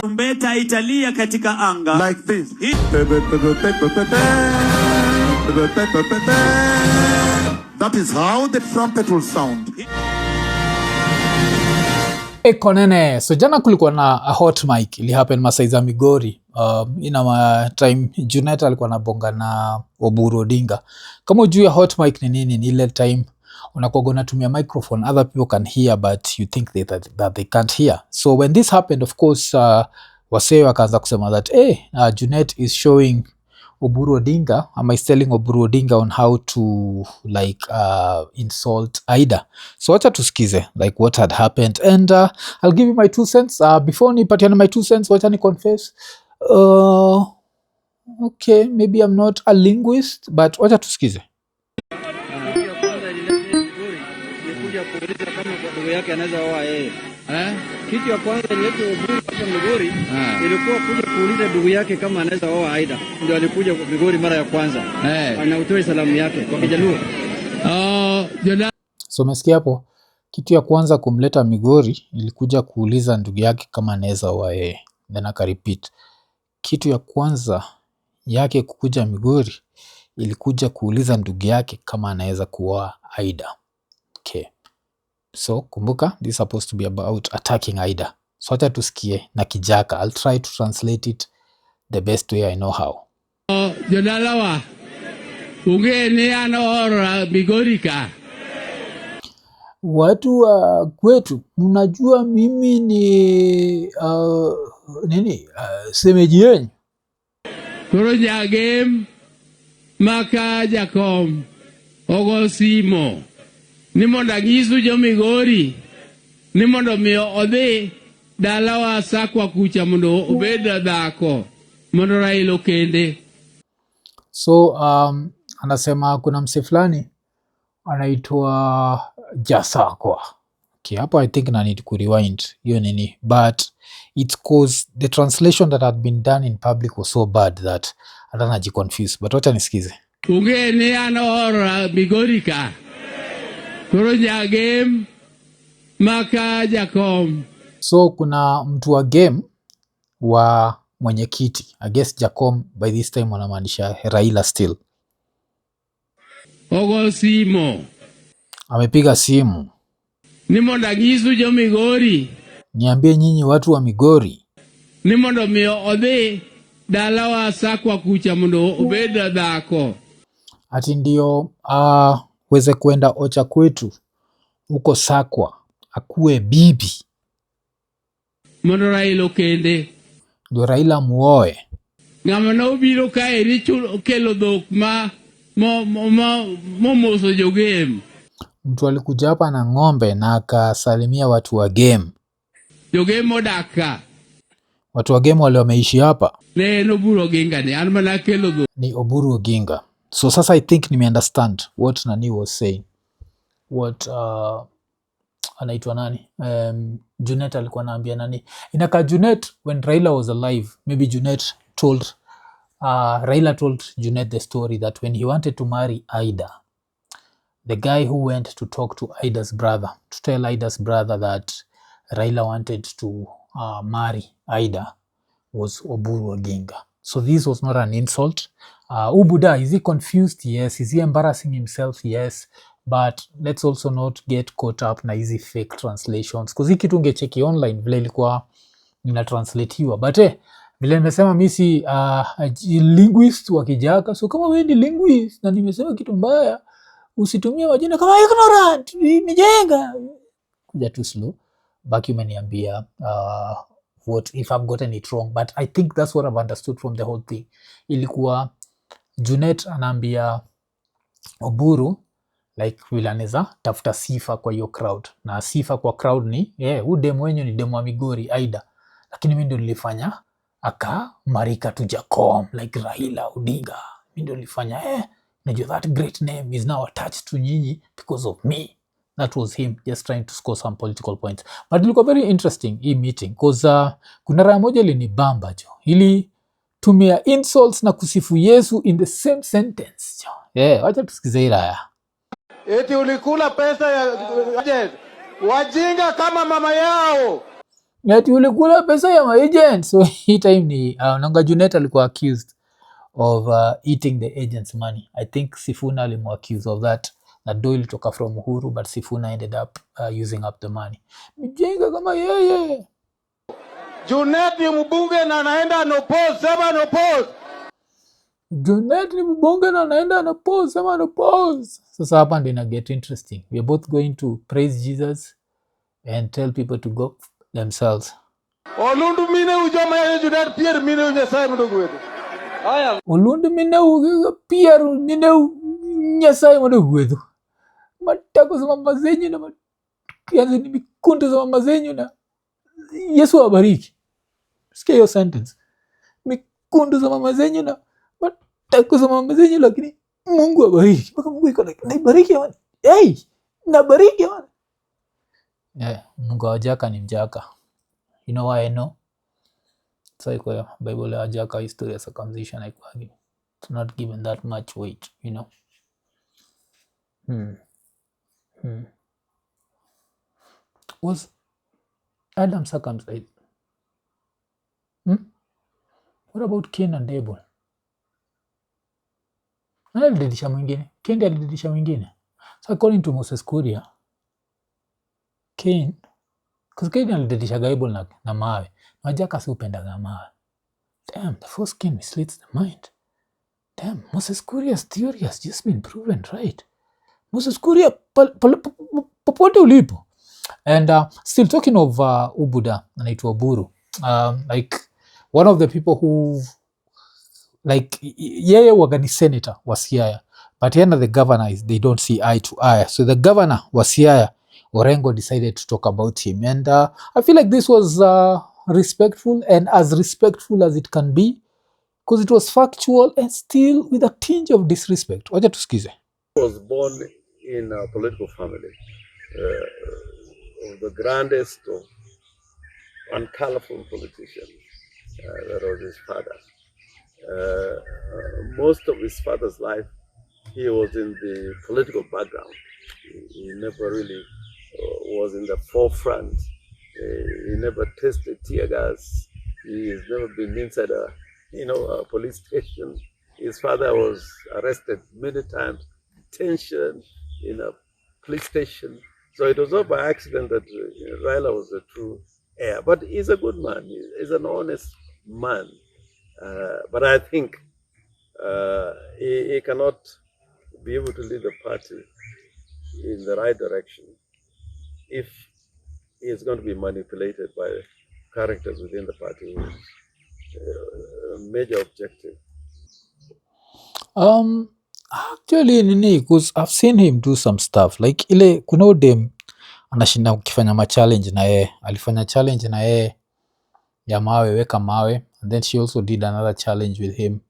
Trumpeta italia katika anga like this. That is how the trumpet will sound. Iko Nini. So jana kulikuwa na a hot mic ili happen Masaiza Migori. Ina time Junet alikuwa anabonga na Oburu Odinga. Kama ujui ya hot mic ni nini, ni ile time unakuwa unatumia microphone, other people can hear but you think that they can't hear. So when this happened, of course, wasee wakaanza kusema that Junet is showing Oburu Odinga, is telling Oburu Odinga on how to like insult Aida. So wacha tusikize like what had happened, and I'll give you my 2 cents. Before nipatiane my 2 cents, wacha ni confess. Okay, maybe I'm not a linguist, but wacha tusikize. Yake anaweza oa yeye. Kitu ya kwanza ilete Oburu hapa Migori ilikuwa kuja kuuliza ndugu yake kama anaweza oa Aida. Ndio alikuja Migori mara ya kwanza. Anautoa salamu yake kwa Kijaluo. So umesikia hapo, kitu ya kwanza kumleta Migori ilikuja kuuliza ndugu yake kama anaweza oa yeye. Then aka repeat. Kitu ya kwanza yake kukuja Migori ilikuja kuuliza ndugu yake kama anaweza kuoa Aida. Okay. So kumbuka, this is supposed to be about attacking Aida. So acha tusikie na Kijaka. I'll try to translate it the best way I know how. Jodalawa ungeni anaora Migorika. Watu wa kwetu mnajua mimi ni semeji yenu. Koroja game maka jakom ogosimo. Ni mondo nyisu jo Migori ni mondo miyo odhi dalawa sakwa kucha mondo obed dhako mondo Raila kende. So anasema kuna mse fulani anaitwa Jasakwa. Okay, hapo I think na need to rewind hiyo nini, but it's cause the translation that had been done in public was so bad that hata najiconfuse, but wacha nisikize. Ungeni anaora Migorika. Koroja game maka jakom. So kuna mtu wa game wa mwenyekiti. I guess Jacom by this time wanamaanisha Raila still. Ogo simo. Amepiga simu. Ni mondo nyisu jo Migori. Niambie nyinyi watu wa Migori. Ni mondo miyo odhi dalawa sakwa kucha mondo obed dhako. Ati ndio weze kwenda ocha kwetu uko Sakwa akue bibi mondo Raila kende. Ndio Raila muoe. Ngama no biro kae richu kelo dhok ma momoso jo game. Mtu alikuja hapa na ng'ombe na akasalimia watu wa game. Jo game odaka. Watu wa game wale wameishi hapa. No Oburu Oginga ni anmana kelo dhok. Ni Oburu Oginga. So sasa I think nime understand what Nani was saying. What anaitwa nani? Junet alikuwa anaambia nani? Inaka Junet when Raila was alive, maybe Junet told Raila told Junet the story that when he wanted to marry Aida, the guy who went to talk to Aida's brother, to tell Aida's brother that Raila wanted to marry Aida was Oburu Oginga. So this was not an insult. Ubuda, is he confused? Yes. Is he embarrassing himself? Yes. But let's also not get caught up na hizi fake translations. Because hii kitu ungecheki online vile ilikuwa inatranslatiwa. But vile nimesema mimi si linguist wa Kijaka. So kama wewe ni linguist na nimesema kitu mbaya, usitumie majina kama ignorant, mijenga. Kuja tu slow. Baki umeniambia what if I've gotten it wrong. But I think that's what I've understood from the whole thing. Ilikuwa Junet anaambia Oburu like vilaneza tafuta sifa kwa hiyo crowd. Na sifa kwa crowd ni huyu demo wenyu ni demo wa Migori Aida. Lakini mimi ndio nilifanya aka marika tu Jacom like Raila Odinga. Mimi ndio nilifanya najua that great name is now attached to nyinyi because of me. That was him just trying to score some political points. But ilikuwa very interesting hii meeting because kuna raya moja ilinibamba jo. Ili tumia insults na kusifu Yesu in the same sentence jo. Wacha tusikize hii raya. Eti ulikula pesa ya wajinga kama mama yao. ati ulikula pesa ya maagent. So hii time ni nanga Junet alikuwa accused of eating the agent's money. I think Sifuna alimu accused of that do ilitoka from Uhuru, but Sifuna ended up using up the money. Mjinga kama yeye. Junet ni mbunge na anaenda anopose, sema anopose. Junet ni mbunge na anaenda anopose, sema anopose. Sasa hapa ndio ina get interesting. We are both going to praise Jesus and tell people to go themselves. Olundu mine ujoma ya Junet Pierre mine unyasai mdogo wetu. Haya, Olundu mine Pierre mine unyasai mdogo wetu. Matako za mama zenyu na kianze ni mikundu za mama zenyu na Yesu awabariki. Sikia hiyo sentence. Mikundu za mama zenyu na matako za mama zenyu, lakini Mungu awabariki. Mpaka Mungu iko like, naibariki yaani. Hey, nabariki yaani. Yeah, Mungu wa Jaka ni mjaka. You know why I know? So iko Bible ya Jaka, history ya circumcision haikuagi. It's not given that much weight, you know. Was Adam circumcised? What about Cain and Abel? Nani alididisha mwingine? Cain ndiye alididisha mwingine. So according to Moses Kuria, Cain, because Cain alididisha Abel na mawe. Na Jaka si upendaga mawe. Damn, the first Cain misleads the mind. Damn, Moses Kuria's theory has just been proven right. Moses Kuria, popote ulipo. And still talking of Ubuda, anaitwa Buru. Like one of the people who, like, yeye wagani senator wa Siaya, but yeye the governor is, they don't see eye to eye. So the governor wa Siaya, Orengo, decided to talk about him. And I feel like this was respectful, and as respectful as it can be, because it was factual and still with a tinge of disrespect. Wacha tusikize. I was born in a political family, of the grandest of uncolorful politician. That was his father. Most of his father's life, he was in the political background. He never really was in the forefront. He never tested tear gas. He has never been inside a police station. His father was arrested many times, detention in a police station. So it was not by accident that Raila was the true heir. But he's a good man. He's an honest man. But I think he cannot be able to lead the party in the right direction if he is going to be manipulated by characters within the party whose major objective. Actually nini, because I've seen him do some stuff like ile kuna ODM anashinda ukifanya ma challenge na yeye, alifanya challenge na yeye ya mawe, weka mawe, and then she also did another challenge with him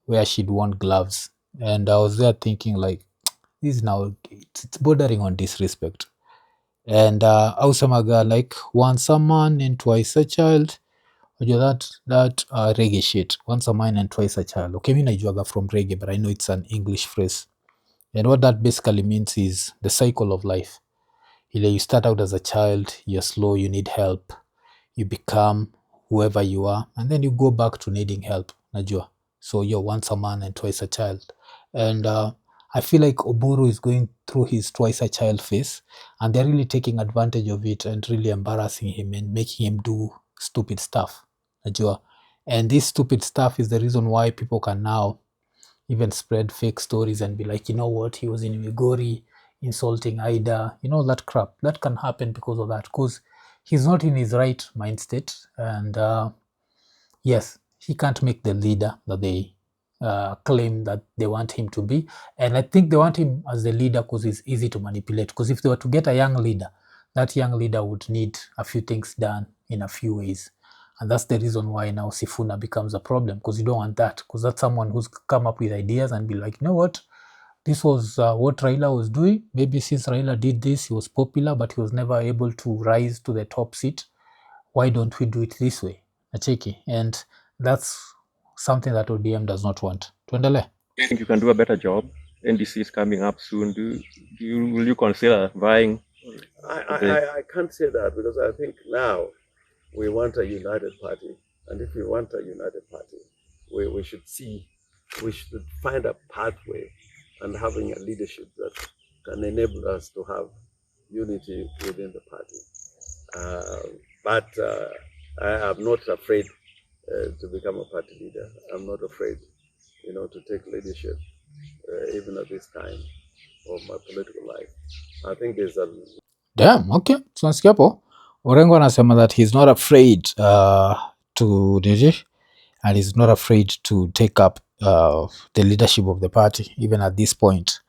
where she'd want gloves, and I was there thinking like, this is now, it's bordering on disrespect. And ausamaga like once a man and twice a child. That reggae shit, once a man and twice a child. Okay, I najuaga from reggae, but I know it's an English phrase. And what that basically means is the cycle of life. You start out as a child, you're slow, you need help, you become whoever you are, and then you go back to needing help. Najua. So you're once a man and twice a child. And I feel like Oburu is going through his twice a child phase, and they're really taking advantage of it and really embarrassing him and making him do stupid stuff. Najua. And this stupid stuff is the reason why people can now even spread fake stories and be like, you know what, he was in Migori insulting Ida, you know, that crap. That can happen because of that, because he's not in his right mind state. And yes, he can't make the leader that they claim that they want him to be. And I think they want him as the leader because he's easy to manipulate. Because if they were to get a young leader, that young leader would need a few things done in a few ways. And that's the reason why now Sifuna becomes a problem, because you don't want that. Because that's someone who's come up with ideas and be like, you know what, this was what Raila was doing. Maybe since Raila did this, he was popular, but he was never able to rise to the top seat. Why don't we do it this way? Acheki. And that's something that ODM does not want. Tuendele. I think you can do a better job. NDC is coming up soon. Will you consider vying? I can't say that, because I think now we want a united party. And if we want a united party, we should find a pathway and having a leadership that can enable us to have unity within the party. But I am not afraid to become a party leader. I'm not afraid, to take leadership, even at this time of my political life. I think there's a... Damn, okay. So nasikia hapo Orengo anasema that he's not afraid to DJ, and he's not afraid to take up the leadership of the party even at this point.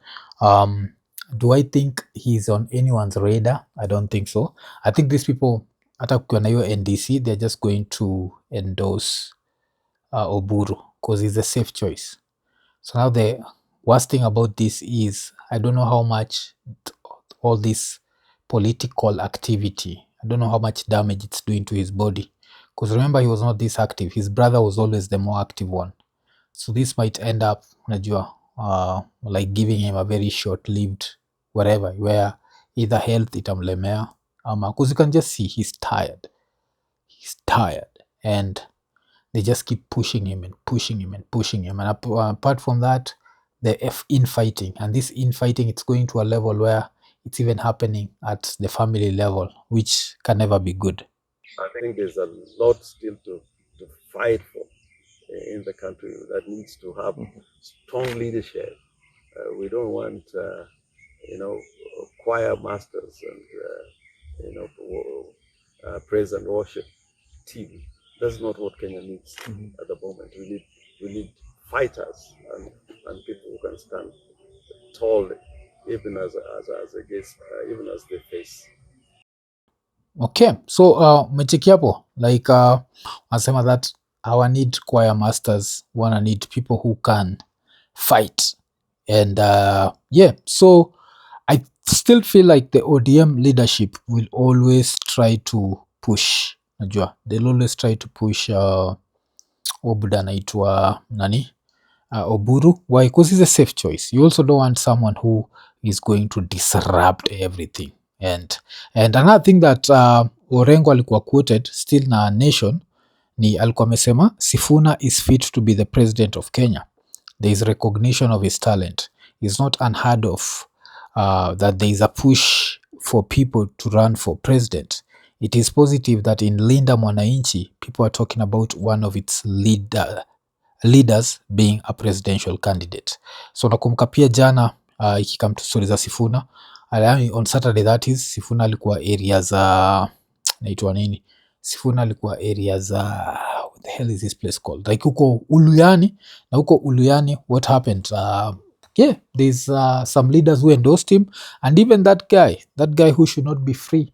Do I think he's on anyone's radar? I don't think so. I think these people, hata kukiwa na hiyo NDC, they're just going to endorse Oburu because he's a safe choice. So now the worst thing about this is I don't know how much all this political activity, I don't know how much damage it's doing to his body. Because remember, he was not this active. His brother was always the more active one. So this might end up, unajua, like giving him a very short-lived whatever, where either health itamlemea, because you can just see he's tired. He's tired. And they just keep pushing him and pushing him and pushing him. And apart from that, the infighting. And this infighting, it's going to a level where it's even happening at the family level, which can never be good. I think there's a lot still to fight for in the country that needs to have strong leadership. We don't want, choir masters and, praise and worship team. That's not what Kenya needs at the moment. We need fighters and people who can stand tall, even as against, even as they face. Okay, so mecheki hapo like wanasema that our need choir masters, wanna need people who can fight. And so I still feel like the ODM leadership will always try to push, najua they'll always try to push Obuda anaitwa nani, Oburu. Why? Because he's a safe choice. You also don't want someone who is going to disrupt everything. And another thing that Orengo alikuwa quoted still na Nation ni alikuwa amesema Sifuna is fit to be the president of Kenya. There is recognition of his talent. It's not unheard of that there is a push for people to run for president. It is positive that in Linda Mwananchi, people are talking about one of its leaders being a presidential candidate. So nakumbuka pia jana ikikam to stories za Sifuna, on Saturday that is, Sifuna alikuwa area za naitwa nini? Sifuna alikuwa area za what the hell is this place called? Like huko Uluyani, na huko Uluyani what happened? There's some leaders who endorsed him, and even that guy who should not be free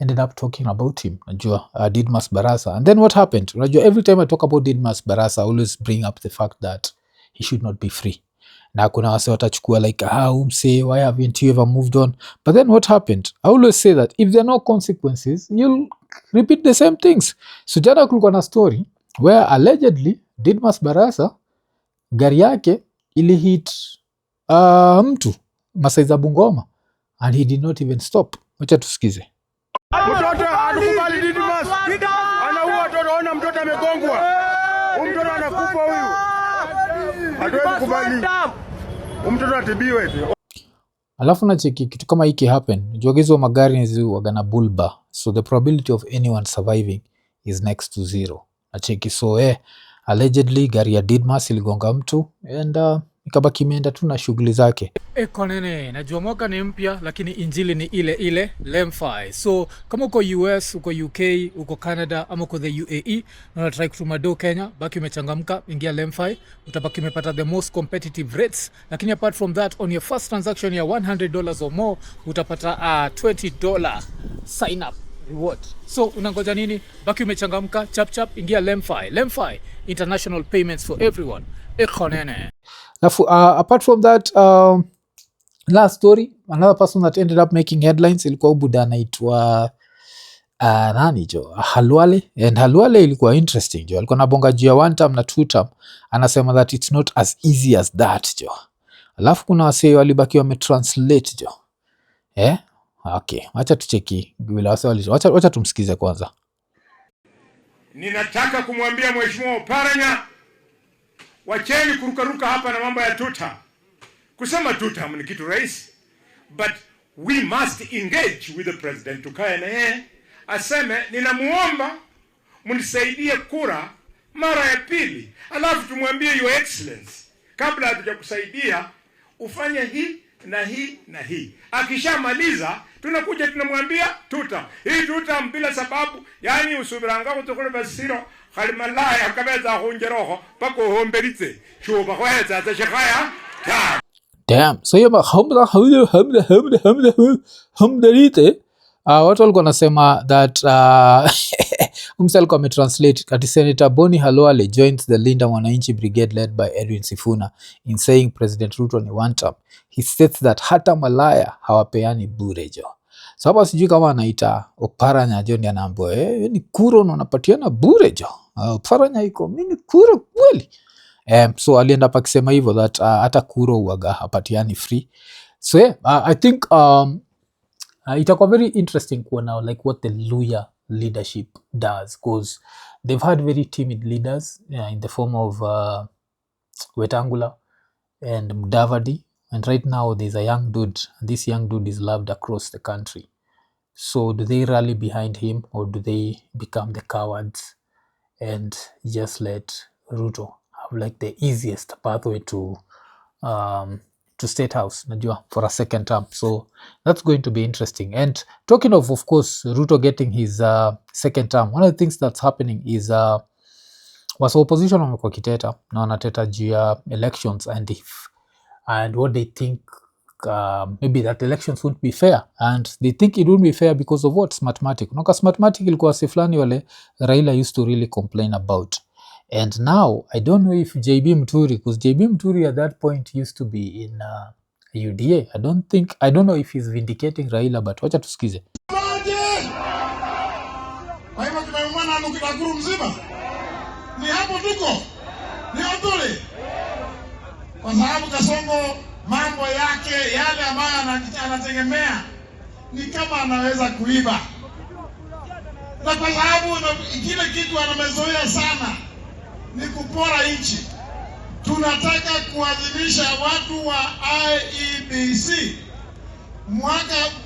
ended up talking about him, najua Didmas Barasa. And then what happened? Najua every time I talk about Didmas Barasa, I always bring up the fact that he should not be free. Na kuna wase watachukua like, umse, why haven't you ever moved on? But then what happened? I always say that if there are no consequences, you'll repeat the same things. So jana kulikuwa na story where allegedly Didmas Barasa gari yake ilihit mtu Masai za Bungoma, and he did not even stop. Wacha tusikize. Mtoto anakubali Didmas. Anaua mtoto, ona mtoto amegongwa. Huyu mtoto anakufa huyu. Hatuwezi kubali. Huyu mtoto atibiwe. Alafu na cheki kitu kama hiki happen. Juagizo magari hizi wagana bulba. So the probability of anyone surviving is next to zero. Na cheki so allegedly gari ya Didmas iligonga mtu and ikabaki imeenda tu na shughuli zake. Ikonini, najua mwaka ni mpya lakini injili ni ile ile LemFi. So kama uko US, uko UK, uko Canada ama uko the UAE na unatry kutuma do Kenya, baki umechangamka, ingia LemFi, utabaki umepata the most competitive rates. Lakini apart from that, on your first transaction ya $100 or more, utapata $20 sign up reward. So unangoja nini? Baki umechangamka, chap ingia LemFi. LemFi, international payments for everyone. Ikonini. Apart from that, last story, another person that ended up making headlines ilikuwa Ubuda anaitwa nani jo, Khalwale. And Khalwale ilikuwa interesting jo, alikuwa nabonga juu ya one term na two term, anasema that it's not as easy as that jo. Alafu kuna wasee walibaki wametranslate jo. Okay, wacha tucheki bila wasee wacha tumsikize kwanza. ninataka kumwambia Mheshimiwa Oparanya, wacheni kurukaruka hapa na mambo ya tuta. Kusema tuta ni kitu rahisi, but we must engage with the president. Tukae na yeye aseme, ninamuomba mnisaidie kura mara ya pili, alafu tumwambie your excellency, kabla hatujakusaidia ufanye hii na hii na hii. Akishamaliza tunakuja tunamwambia tuta hii tuta bila sababu, yani usubiranga kutokole basiro Khalwale akabeza hunjeroho pako homberitse chuba kweza za shikaya ta. Damn. So yaba hamdarite. Watu walikuwa nasema that umselko ametranslate ati Senator Boni Khalwale joins the Linda Mwananchi Brigade led by Edwin Sifuna in saying President Ruto ni one term. He states that hata malaya hawapeani bure jo. So hapa sijui kama anaita Oparanya jo, ndiye anaambiwa ni kura unapatiana bure jo. Oparanya iko mimi kura kweli. So alienda pa kusema hivyo that hata kura uaga hapatiani free. So yeah, I think itakuwa very interesting kuona like what the Luya leadership does, because they've had very timid leaders in the form of Wetangula and Mudavadi, and right now there's a young dude, and this young dude is loved across the country. So do they rally behind him, or do they become the cowards and just let Ruto have like the easiest pathway to State House, najua, for a second term? So that's going to be interesting. And talking of course, Ruto getting his second term, one of the things that's happening is was opposition wamekuwa kiteta na wanateta juu ya elections and what they think maybe that elections won't be fair, and they think it won't be fair because of what? Smartmatic. Unaona Smartmatic ilikuwa siflani wale Raila used to really complain about. And now, I don't know if JB Muturi, because JB Muturi at that point used to be in UDA. I don't know if he's vindicating Raila, but wacha tusikize. Kwa hivyo tumeumana nukikakuru mzima. Ni hapo tuko. Ni otole. Kwa sababu Kasongo mambo yake yale ambayo anategemea ni kama anaweza kuiba. Na kwa sababu kile kitu anamezoea sana ni kupora nchi. Tunataka kuadhimisha watu wa IEBC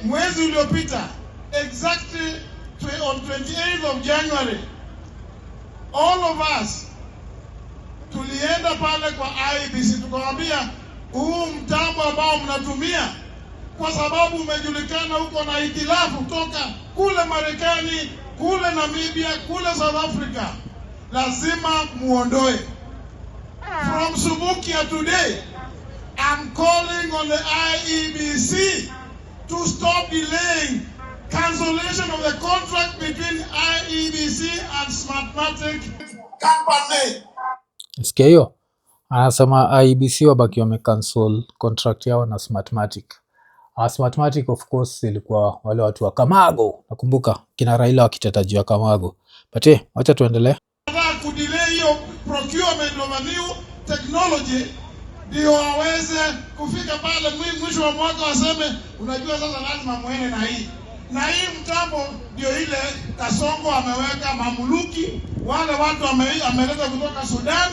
mwezi uliopita, exactly on 28th of January, all of us tulienda pale kwa IEBC tukamwambia, huu mtambo ambao mnatumia kwa sababu umejulikana huko na itilafu kutoka kule Marekani, kule Namibia, kule South Africa, lazima muondoe. From Subukia today, I'm calling on the IEBC to stop delaying cancellation of the contract between IEBC and Smartmatic company. Sikia hiyo, anasema IEBC wabaki wamecancel contract yao na Smartmatic. Smartmatic of course ilikuwa wale watu wa Kamago, nakumbuka kina Raila wakiteta juu ya Kamago. But wacha tuendelee. Kudelay hiyo procurement of a new technology ndio waweze kufika pale mwisho wa mwaka waseme, unajua sasa lazima muende na hii. Na hii mtambo ndio ile Kasongo ameweka mamuluki, wale watu ameleta kutoka Sudan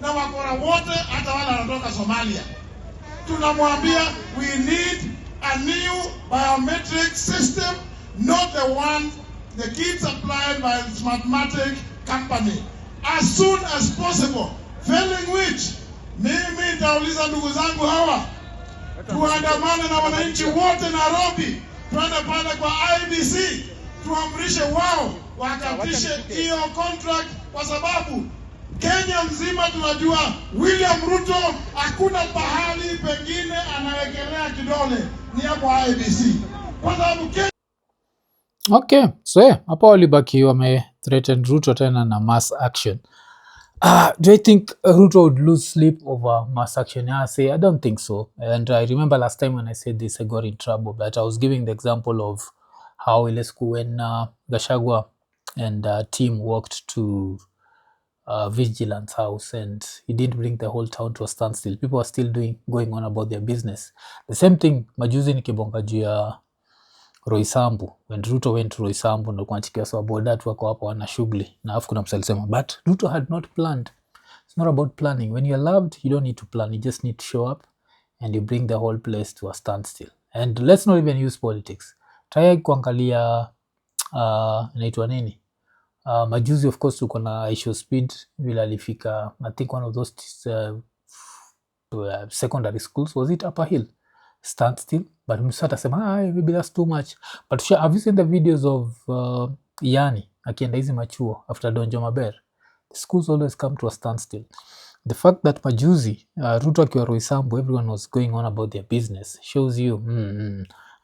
na wakora wote, hata wale wanatoka Somalia. Tunamwambia we need a new biometric system, not the one the kids supplied by Smartmatic company, as soon as possible. Failing which, mimi nitauliza ndugu zangu hawa, tuandamane na wananchi wote Nairobi, tuende pale kwa IEBC, tuamrishe wao wakatishe hiyo contract, kwa sababu Kenya mzima tunajua William Ruto hakuna pahali pengine anawekelea kidole ni hapo IEBC, kwa sababu Okay, so hapo walibaki wame-threaten Ruto tena na mass action. Do I think Ruto would lose sleep over mass action? I don't think so. And I remember last time when I said this, I got in trouble. But I was giving the example of how when Gachagua and team walked to Vigilance House and he didn't bring the whole town to a standstill. People are still going on about their business. The same thing, majuzi nikibonga juu ya Roysambu. When Ruto went to Roysambu, ndo kuanchikia so about that wako hapo wana shughuli. Na afu kuna msalisema, but Ruto had not planned. It's not about planning. When you're loved, you don't need to plan. You just need to show up and you bring the whole place to a standstill. And let's not even use politics. Try kuangalia inaitwa nini? Majuzi of course tuko na issue speed vile alifika, I think one of those secondary schools, was it Upper Hill? Standstill. But msata sema maybe that's too much. But have you seen the videos of Yani akienda hizi machuo after Donjo Maber? The schools always come to a standstill. The fact that majuzi Ruto akiwa Roysambu, everyone was going on about their business shows you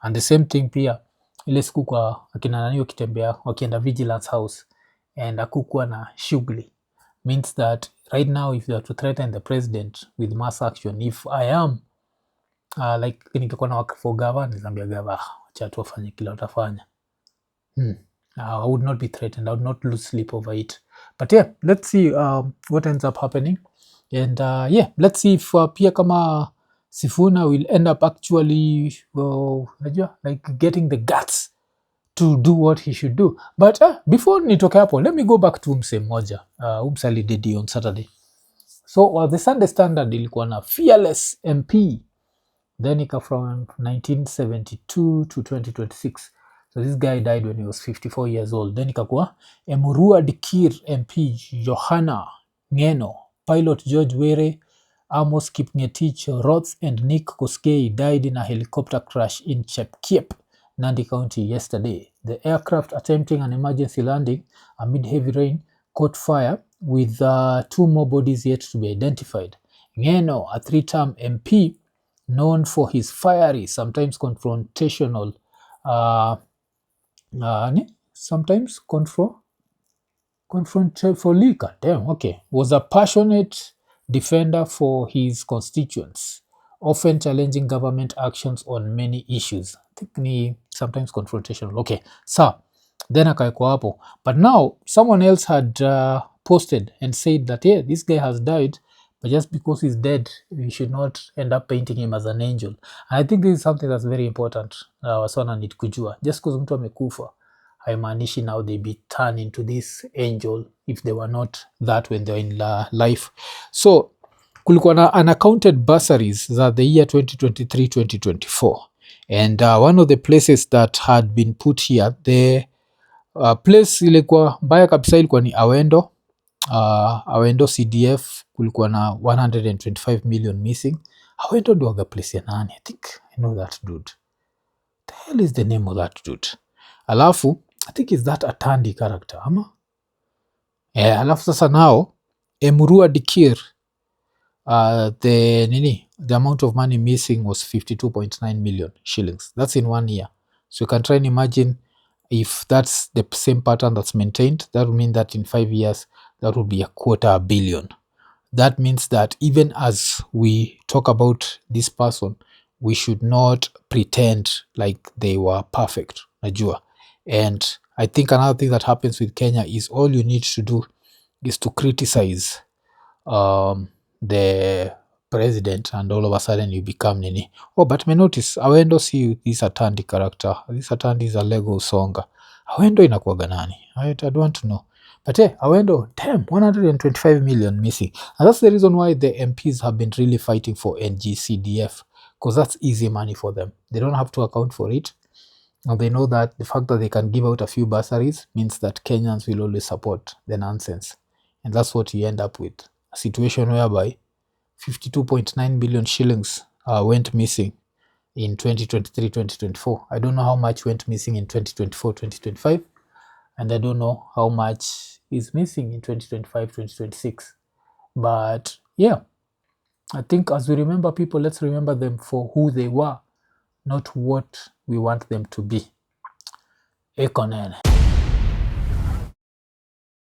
and the same thing pia ile siku kwa akina nani wakitembea wakienda Vigilance House and akukuwa na shughuli, means that right now if you are to threaten the president with mass action, if I am like ningekuwa na work for government, nizambia gava acha tu afanye kila utafanya. I would not be threatened. I would not lose sleep over it. But yeah, let's see what ends up happening. And yeah, let's see if pia kama Sifuna will end up actually like getting the guts to do what he should do. But before nitoke hapo, let me go back to umse moja. Umse alidedi on Saturday. So the Sunday Standard ilikuwa na fearless MP. Then ika from 1972 to 2026. So this guy died when he was 54 years old. Then ikakuwa GUMROAD Kir MP Johanna Ngeno, pilot George Were, Amos Kipngetich Roth and Nick Koskei died in a helicopter crash in Chepkiep, Nandi County yesterday. The aircraft attempting an emergency landing amid heavy rain caught fire, with 2 more bodies yet to be identified. Ngeno, a 3-term MP known for his fiery, sometimes confrontational, sometimes was a passionate defender for his constituents, often challenging government actions on many issues. I think ni sometimes confrontational. Okay, so then akaekwa hapo. But now someone else had posted and said that yeah, this guy has died, but just because he's dead, we should not end up painting him as an angel. And I think this is something that's very important. Wasana need kujua. Just because mtu amekufa, haimaanishi now they be turned into this angel if they were not that when they were in life. So kulikuwa na unaccounted bursaries za the year 2023-2024. And one of the places that had been put here, the place ilikuwa mbaya kabisa ilikuwa ni Awendo. Awendo CDF kulikuwa na 125 million missing. Awendo ndo waga place ya nani? I think I know that dude. The hell is the name of that dude? Alafu I think is that Atandi character ama? Alafu sasa now GUMROAD Kir, the amount of money missing was 52.9 million shillings. That's in 1 year. So you can try and imagine if that's the same pattern that's maintained, that would mean that in 5 years that would be $250 million. That means that even as we talk about this person, we should not pretend like they were perfect. Najua. And I think another thing that happens with Kenya is all you need to do is to criticize the president and all of a sudden you become nini. Oh, but me notice Awendo see this Atandi character. This Atandi is a Lego songa. Awendo inakuwaga nani? I don't want to know. But yeah, Awendo, damn, 125 million missing. And that's the reason why the MPs have been really fighting for NGCDF, because that's easy money for them. They don't have to account for it. And they know that the fact that they can give out a few bursaries means that Kenyans will always support the nonsense. And that's what you end up with. A situation whereby 52.9 billion shillings went missing in 2023-2024. I don't know how much went missing in 2024-2025. And I don't know how much is missing in 2025-2026. But yeah, I think as we remember people, let's remember them for who they were, not what we want them to be. Iko Nini.